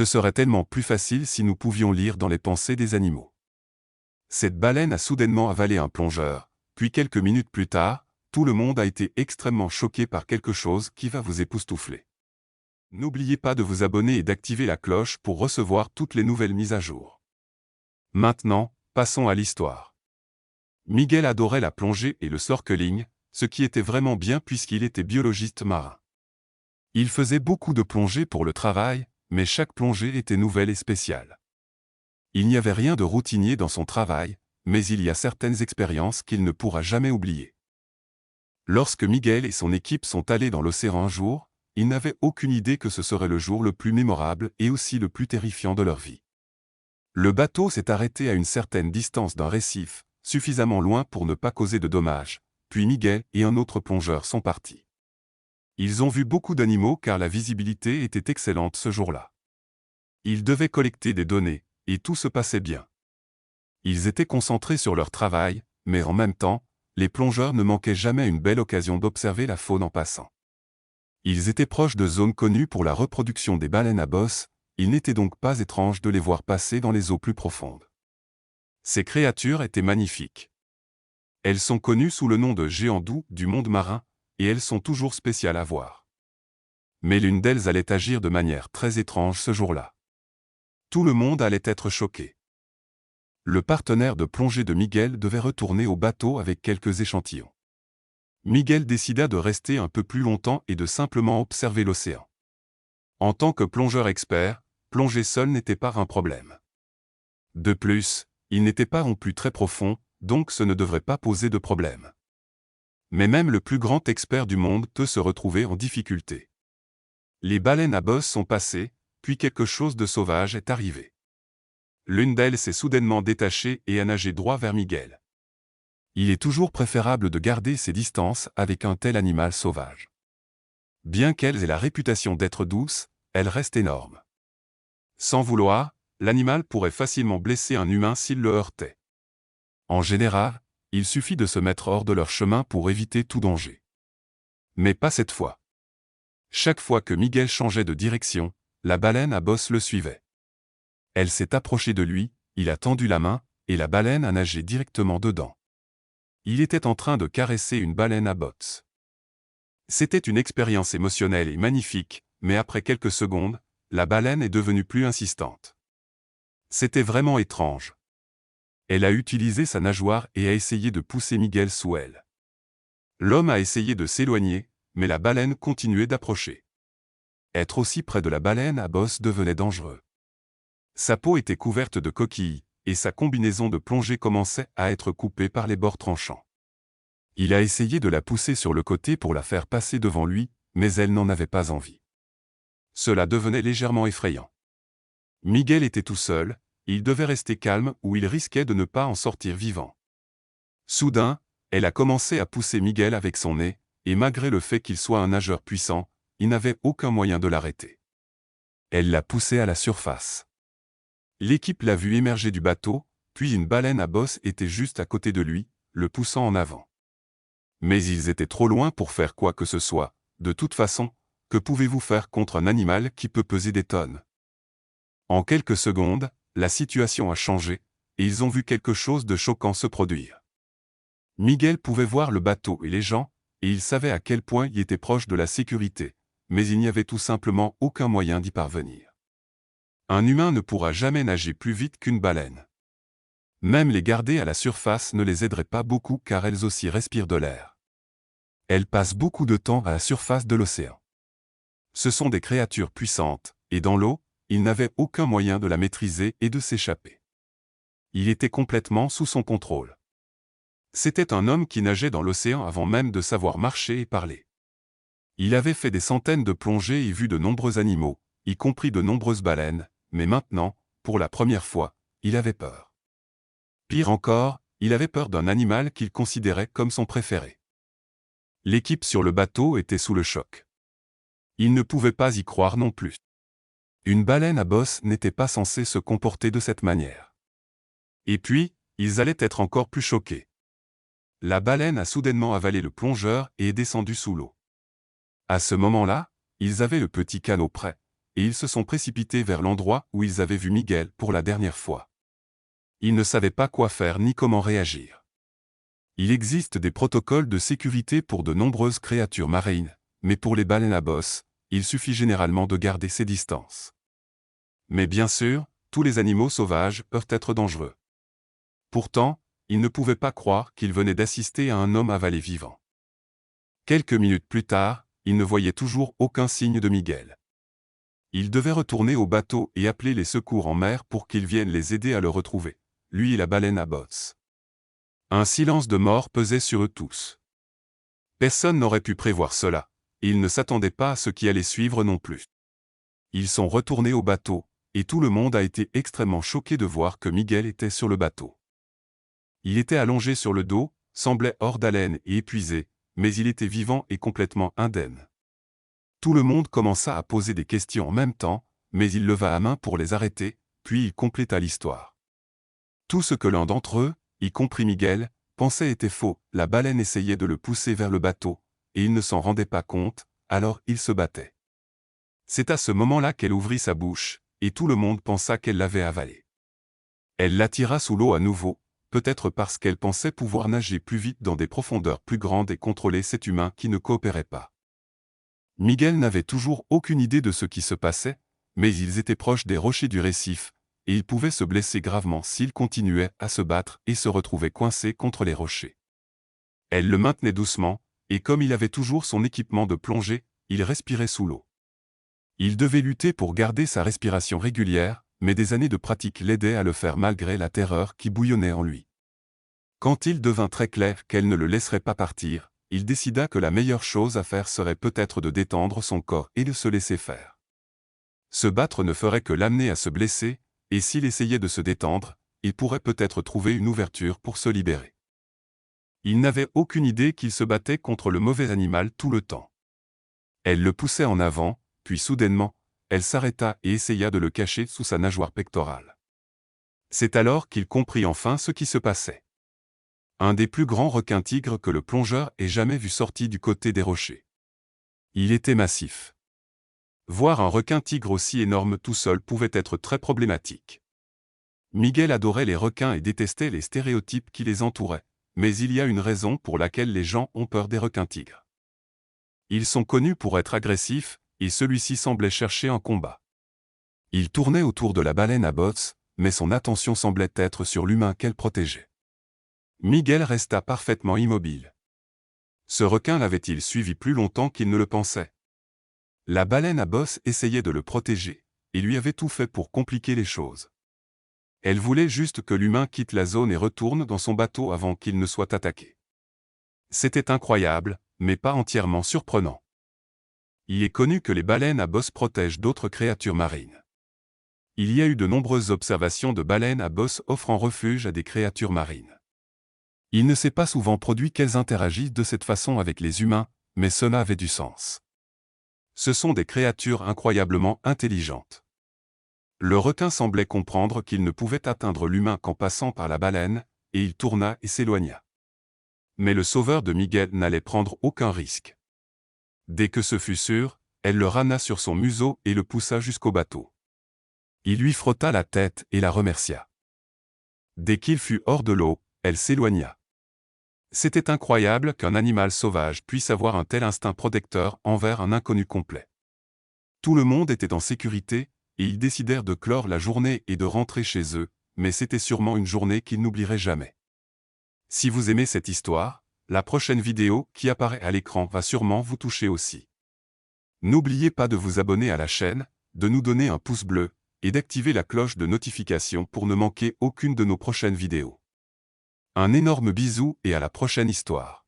Ce serait tellement plus facile si nous pouvions lire dans les pensées des animaux. Cette baleine a soudainement avalé un plongeur, puis quelques minutes plus tard, tout le monde a été extrêmement choqué par quelque chose qui va vous époustoufler. N'oubliez pas de vous abonner et d'activer la cloche pour recevoir toutes les nouvelles mises à jour. Maintenant, passons à l'histoire. Miguel adorait la plongée et le snorkeling, ce qui était vraiment bien puisqu'il était biologiste marin. Il faisait beaucoup de plongées pour le travail, mais chaque plongée était nouvelle et spéciale. Il n'y avait rien de routinier dans son travail, mais il y a certaines expériences qu'il ne pourra jamais oublier. Lorsque Miguel et son équipe sont allés dans l'océan un jour, ils n'avaient aucune idée que ce serait le jour le plus mémorable et aussi le plus terrifiant de leur vie. Le bateau s'est arrêté à une certaine distance d'un récif, suffisamment loin pour ne pas causer de dommages, puis Miguel et un autre plongeur sont partis. Ils ont vu beaucoup d'animaux car la visibilité était excellente ce jour-là. Ils devaient collecter des données, et tout se passait bien. Ils étaient concentrés sur leur travail, mais en même temps, les plongeurs ne manquaient jamais une belle occasion d'observer la faune en passant. Ils étaient proches de zones connues pour la reproduction des baleines à bosse, il n'était donc pas étrange de les voir passer dans les eaux plus profondes. Ces créatures étaient magnifiques. Elles sont connues sous le nom de géants doux du monde marin, et elles sont toujours spéciales à voir. Mais l'une d'elles allait agir de manière très étrange ce jour-là. Tout le monde allait être choqué. Le partenaire de plongée de Miguel devait retourner au bateau avec quelques échantillons. Miguel décida de rester un peu plus longtemps et de simplement observer l'océan. En tant que plongeur expert, plonger seul n'était pas un problème. De plus, il n'était pas non plus très profond, donc ce ne devrait pas poser de problème. Mais même le plus grand expert du monde peut se retrouver en difficulté. Les baleines à bosse sont passées, puis quelque chose de sauvage est arrivé. L'une d'elles s'est soudainement détachée et a nagé droit vers Miguel. Il est toujours préférable de garder ses distances avec un tel animal sauvage. Bien qu'elle ait la réputation d'être douce, elle reste énorme. Sans vouloir, l'animal pourrait facilement blesser un humain s'il le heurtait. En général, il suffit de se mettre hors de leur chemin pour éviter tout danger. Mais pas cette fois. Chaque fois que Miguel changeait de direction, la baleine à bosse le suivait. Elle s'est approchée de lui, il a tendu la main, et la baleine a nagé directement dedans. Il était en train de caresser une baleine à bosse. C'était une expérience émotionnelle et magnifique, mais après quelques secondes, la baleine est devenue plus insistante. C'était vraiment étrange. Elle a utilisé sa nageoire et a essayé de pousser Miguel sous elle. L'homme a essayé de s'éloigner, mais la baleine continuait d'approcher. Être aussi près de la baleine à bosse devenait dangereux. Sa peau était couverte de coquilles, et sa combinaison de plongée commençait à être coupée par les bords tranchants. Il a essayé de la pousser sur le côté pour la faire passer devant lui, mais elle n'en avait pas envie. Cela devenait légèrement effrayant. Miguel était tout seul, il devait rester calme ou il risquait de ne pas en sortir vivant. Soudain, elle a commencé à pousser Miguel avec son nez, et malgré le fait qu'il soit un nageur puissant, il n'avait aucun moyen de l'arrêter. Elle l'a poussé à la surface. L'équipe l'a vu émerger du bateau, puis une baleine à bosse était juste à côté de lui, le poussant en avant. Mais ils étaient trop loin pour faire quoi que ce soit. De toute façon, que pouvez-vous faire contre un animal qui peut peser des tonnes? En quelques secondes, la situation a changé, et ils ont vu quelque chose de choquant se produire. Miguel pouvait voir le bateau et les gens, et il savait à quel point il était proche de la sécurité, mais il n'y avait tout simplement aucun moyen d'y parvenir. Un humain ne pourra jamais nager plus vite qu'une baleine. Même les garder à la surface ne les aiderait pas beaucoup car elles aussi respirent de l'air. Elles passent beaucoup de temps à la surface de l'océan. Ce sont des créatures puissantes, et dans l'eau, il n'avait aucun moyen de la maîtriser et de s'échapper. Il était complètement sous son contrôle. C'était un homme qui nageait dans l'océan avant même de savoir marcher et parler. Il avait fait des centaines de plongées et vu de nombreux animaux, y compris de nombreuses baleines, mais maintenant, pour la première fois, il avait peur. Pire encore, il avait peur d'un animal qu'il considérait comme son préféré. L'équipe sur le bateau était sous le choc. Ils ne pouvaient pas y croire non plus. Une baleine à bosse n'était pas censée se comporter de cette manière. Et puis, ils allaient être encore plus choqués. La baleine a soudainement avalé le plongeur et est descendue sous l'eau. À ce moment-là, ils avaient le petit canot prêt, et ils se sont précipités vers l'endroit où ils avaient vu Miguel pour la dernière fois. Ils ne savaient pas quoi faire ni comment réagir. Il existe des protocoles de sécurité pour de nombreuses créatures marines, mais pour les baleines à bosse, il suffit généralement de garder ses distances. Mais bien sûr, tous les animaux sauvages peuvent être dangereux. Pourtant, ils ne pouvaient pas croire qu'ils venaient d'assister à un homme avalé vivant. Quelques minutes plus tard, ils ne voyaient toujours aucun signe de Miguel. Ils devaient retourner au bateau et appeler les secours en mer pour qu'ils viennent les aider à le retrouver, lui et la baleine à bosse. Un silence de mort pesait sur eux tous. Personne n'aurait pu prévoir cela, et ils ne s'attendaient pas à ce qui allait suivre non plus. Ils sont retournés au bateau, et tout le monde a été extrêmement choqué de voir que Miguel était sur le bateau. Il était allongé sur le dos, semblait hors d'haleine et épuisé, mais il était vivant et complètement indemne. Tout le monde commença à poser des questions en même temps, mais il leva la main pour les arrêter, puis il compléta l'histoire. Tout ce que l'un d'entre eux, y compris Miguel, pensait était faux, la baleine essayait de le pousser vers le bateau, et il ne s'en rendait pas compte, alors il se battait. C'est à ce moment-là qu'elle ouvrit sa bouche, et tout le monde pensa qu'elle l'avait avalé. Elle l'attira sous l'eau à nouveau, peut-être parce qu'elle pensait pouvoir nager plus vite dans des profondeurs plus grandes et contrôler cet humain qui ne coopérait pas. Miguel n'avait toujours aucune idée de ce qui se passait, mais ils étaient proches des rochers du récif, et il pouvait se blesser gravement s'il continuait à se battre et se retrouvait coincé contre les rochers. Elle le maintenait doucement, et comme il avait toujours son équipement de plongée, il respirait sous l'eau. Il devait lutter pour garder sa respiration régulière, mais des années de pratique l'aidaient à le faire malgré la terreur qui bouillonnait en lui. Quand il devint très clair qu'elle ne le laisserait pas partir, il décida que la meilleure chose à faire serait peut-être de détendre son corps et de se laisser faire. Se battre ne ferait que l'amener à se blesser, et s'il essayait de se détendre, il pourrait peut-être trouver une ouverture pour se libérer. Il n'avait aucune idée qu'il se battait contre le mauvais animal tout le temps. Elle le poussait en avant, puis soudainement, elle s'arrêta et essaya de le cacher sous sa nageoire pectorale. C'est alors qu'il comprit enfin ce qui se passait. Un des plus grands requins-tigres que le plongeur ait jamais vu sorti du côté des rochers. Il était massif. Voir un requin-tigre aussi énorme tout seul pouvait être très problématique. Miguel adorait les requins et détestait les stéréotypes qui les entouraient, mais il y a une raison pour laquelle les gens ont peur des requins-tigres. Ils sont connus pour être agressifs, et celui-ci semblait chercher un combat. Il tournait autour de la baleine à bosse, mais son attention semblait être sur l'humain qu'elle protégeait. Miguel resta parfaitement immobile. Ce requin l'avait-il suivi plus longtemps qu'il ne le pensait? La baleine à bosse essayait de le protéger, et lui avait tout fait pour compliquer les choses. Elle voulait juste que l'humain quitte la zone et retourne dans son bateau avant qu'il ne soit attaqué. C'était incroyable, mais pas entièrement surprenant. Il est connu que les baleines à bosse protègent d'autres créatures marines. Il y a eu de nombreuses observations de baleines à bosse offrant refuge à des créatures marines. Il ne s'est pas souvent produit qu'elles interagissent de cette façon avec les humains, mais cela avait du sens. Ce sont des créatures incroyablement intelligentes. Le requin semblait comprendre qu'il ne pouvait atteindre l'humain qu'en passant par la baleine, et il tourna et s'éloigna. Mais le sauveur de Miguel n'allait prendre aucun risque. Dès que ce fut sûr, elle le ramena sur son museau et le poussa jusqu'au bateau. Il lui frotta la tête et la remercia. Dès qu'il fut hors de l'eau, elle s'éloigna. C'était incroyable qu'un animal sauvage puisse avoir un tel instinct protecteur envers un inconnu complet. Tout le monde était en sécurité, et ils décidèrent de clore la journée et de rentrer chez eux, mais c'était sûrement une journée qu'ils n'oublieraient jamais. Si vous aimez cette histoire, la prochaine vidéo qui apparaît à l'écran va sûrement vous toucher aussi. N'oubliez pas de vous abonner à la chaîne, de nous donner un pouce bleu, et d'activer la cloche de notification pour ne manquer aucune de nos prochaines vidéos. Un énorme bisou et à la prochaine histoire.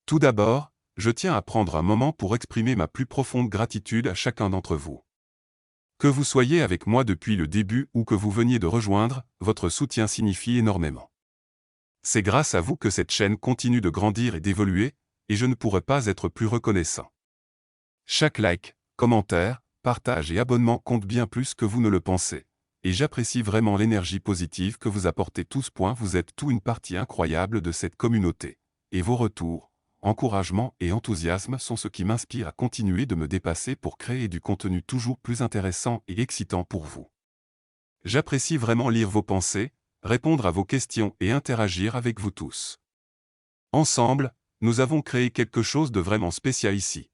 Tout d'abord, je tiens à prendre un moment pour exprimer ma plus profonde gratitude à chacun d'entre vous. Que vous soyez avec moi depuis le début ou que vous veniez de rejoindre, votre soutien signifie énormément. C'est grâce à vous que cette chaîne continue de grandir et d'évoluer, et je ne pourrais pas être plus reconnaissant. Chaque like, commentaire, partage et abonnement compte bien plus que vous ne le pensez, et j'apprécie vraiment l'énergie positive que vous apportez tous. Vous êtes tout une partie incroyable de cette communauté, et vos retours, encouragement et enthousiasme sont ce qui m'inspire à continuer de me dépasser pour créer du contenu toujours plus intéressant et excitant pour vous. J'apprécie vraiment lire vos pensées, répondre à vos questions et interagir avec vous tous. Ensemble, nous avons créé quelque chose de vraiment spécial ici.